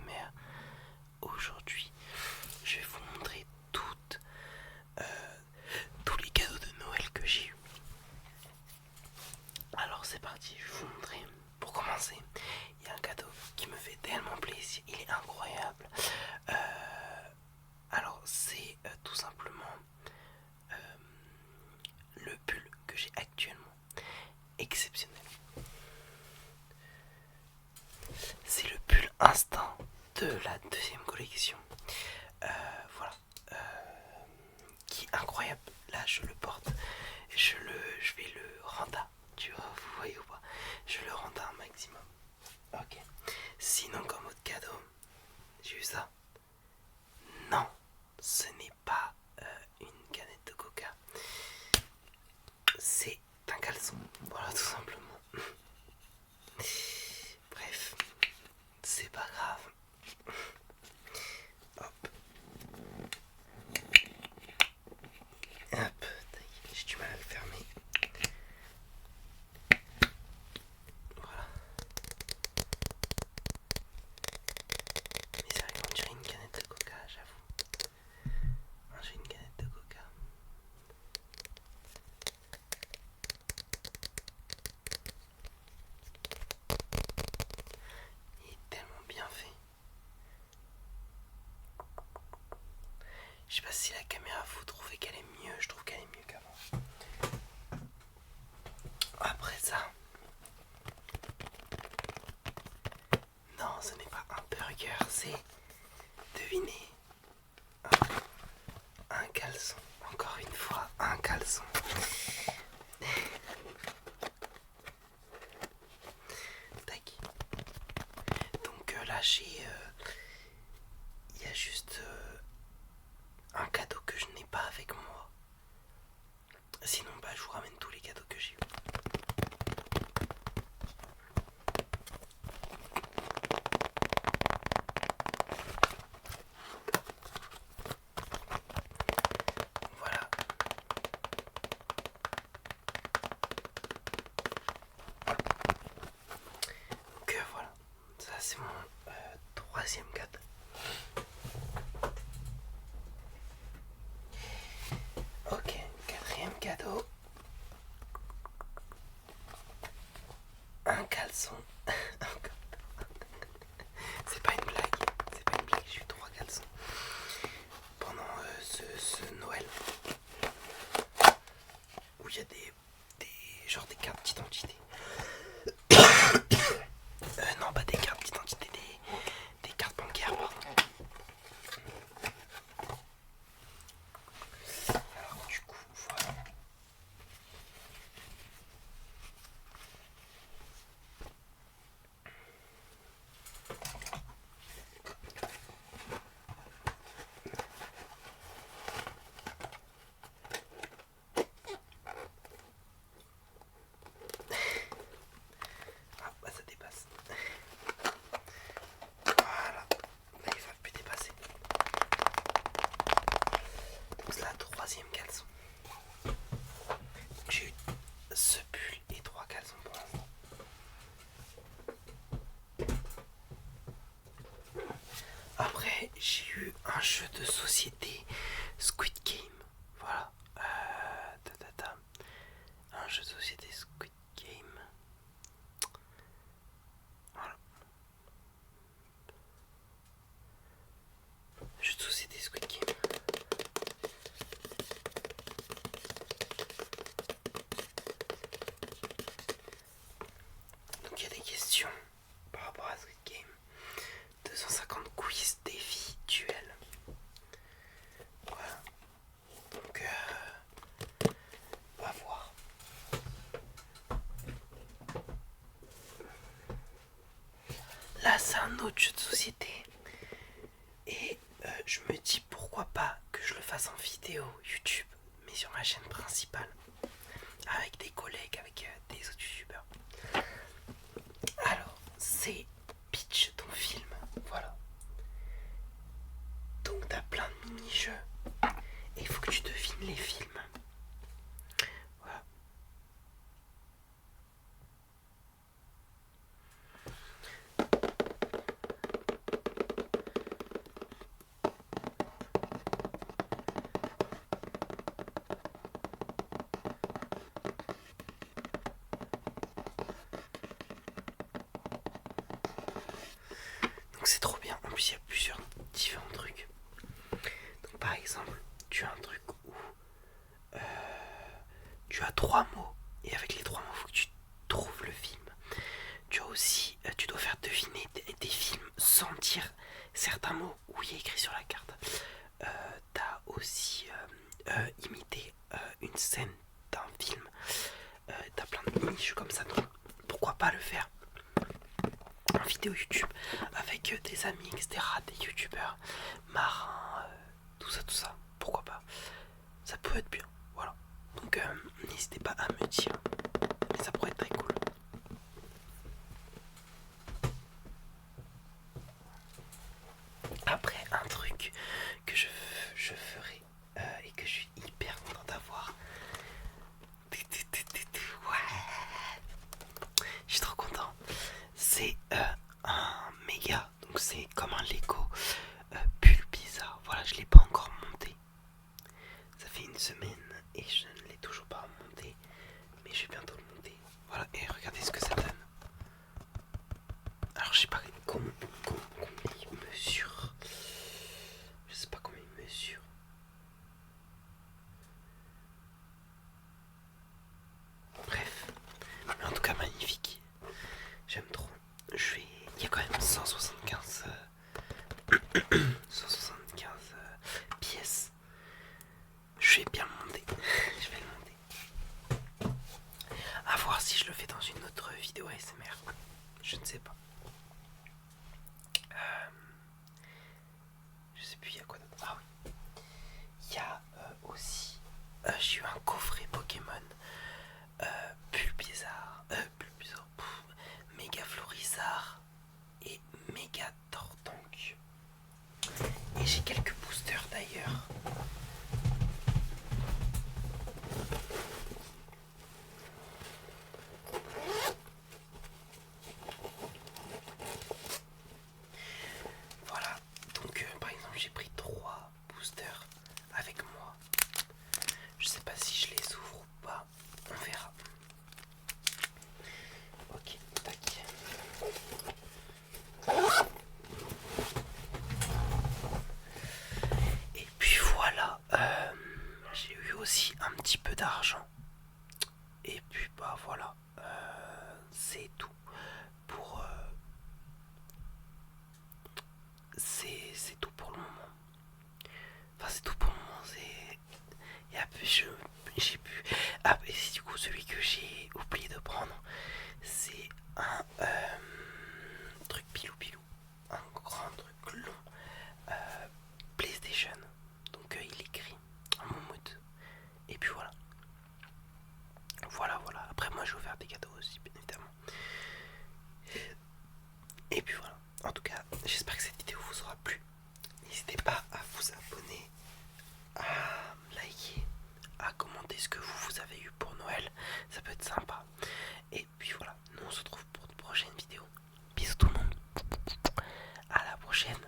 ASMR. Aujourd'hui, je vais vous montrer tous les cadeaux de Noël que j'ai eu. Alors c'est parti, je vais vous montrer. Pour commencer, il y a un cadeau qui me fait tellement plaisir, il est incroyable. Alors c'est tout simplement le pull que j'ai actuellement, exceptionnel. C'est le pull Instinct de la deuxième collection. Voilà, qui est incroyable. Là je le porte, je vais le rendre, tu vois, vous voyez ou pas, je le rends un maximum. Ok. Sinon comme autre cadeau, j'ai eu ça. Non, ce n'est pas une canette de coca. C'est un caleçon. Voilà, tout simplement. Bref, c'est pas grave. Hop. Hop, j'ai du mal à le fermer. Voilà. Mais c'est vrai qu'on dirait une canette de coca, j'avoue. J'ai une canette de coca. Il est tellement bien fait. Je sais pas si la caméra vous trouvez qu'elle est mieux, je trouve qu'elle est mieux qu'avant. Après ça, non, ce n'est pas un burger, c'est, devinez, un caleçon. Encore une fois, un caleçon. Tac. Donc là, il y a juste un cadeau que je n'ai pas avec moi. Sinon, je vous ramène tous les cadeaux que j'ai eu. Voilà. Donc voilà, ça c'est mon troisième cadeau. Ok, quatrième cadeau. Un caleçon. C'est pas une blague, j'ai eu 3 caleçons pendant ce Noël. Où il y a genre des cartes d'identité. Non, pas des cartes d'identité, des cartes bancaires, pardon. Alors du coup, voilà. Ah, ça dépasse. Voilà, là il va plus dépasser. Donc c'est la troisième caleçon. J'ai eu ce pull et 3 caleçons pour l'instant. Après j'ai eu un jeu de société Squid Game. Voilà. Un jeu de société Squid Game. Voilà. Jeu de société Squid Game. Donc il y a des questions par rapport à Squid Game. 250 quiz, défis, duels. Voilà. Donc on va voir. Là c'est un autre jeu de société. Et je me dis pourquoi pas que je le fasse en vidéo YouTube, mais sur ma chaîne principale. Avec des collègues, avec des autres youtubeurs. Alors, c'est pitch ton film. Voilà. Donc t'as plein de mini-jeux. Et il faut que tu devines les films. Voilà. plus, il y a plusieurs différents trucs. Donc, par exemple, tu as un truc où tu as 3 mots, et avec les 3 mots, il faut que tu trouves le film. Tu as aussi, tu dois faire deviner des films sans dire certains mots où il y a écrit sur la carte. Tu as aussi imité une scène d'un film. Tu as plein de mini-jeux comme ça, donc pourquoi pas le faire en vidéo YouTube avec des amis, etc., des youtubeurs, marins, tout ça, pourquoi pas. Ça peut être bien, voilà. Donc n'hésitez pas à me dire, mais ça pourrait être très cool. Après, un truc que je ferai et que je suis hyper content d'avoir. Ouais, je suis trop content. C'est un méga, donc c'est comme un Lego pull bizarre. Voilà, je l'ai pas encore monté. Ça fait une semaine et je ne l'ai toujours pas monté, mais je vais bientôt le monter. Voilà, et regardez ce que ça donne. Alors je sais pas combien il mesure. Je sais pas combien il mesure. Bref, mais en tout cas magnifique. J'aime trop. Il y a quand même 175 pièces. Je vais bien le monter. Je vais le monter. À voir si je le fais dans une autre vidéo ASMR. Je ne sais pas. Je sais plus, il y a quoi d'autre. Ah oui. Il y a aussi. J'ai eu un coffret Pokémon. Bulbizarre. Méga Florizarre. Et Méga Tortank. Et j'ai quelques boosters d'ailleurs. Voilà, donc par exemple j'ai pris 3 boosters avec moi. Je sais pas si je les ouvre ou pas, on verra. Ok, tac. Et puis voilà, j'ai eu aussi un petit peu d'argent. Et puis bah voilà, c'est tout pour c'est tout pour le moment. Enfin c'est tout pour le moment. Et après j'ai pu. Ah et si du coup celui que j'ai oublié de prendre, c'est un truc pilou, un grand truc long, PlayStation. Donc il est gris, en moumoute. Et puis voilà. Voilà. Après moi j'ai ouvert des cadeaux aussi, bien évidemment. Et puis voilà. En tout cas, j'espère que cette vidéo vous aura plu. N'hésitez pas à vous abonner, à liker, à commenter ce que vous avez eu pour Noël. Ça peut être sympa. Et puis voilà, nous on se retrouve pour de prochaines vidéos. Bisous tout le monde. À la prochaine.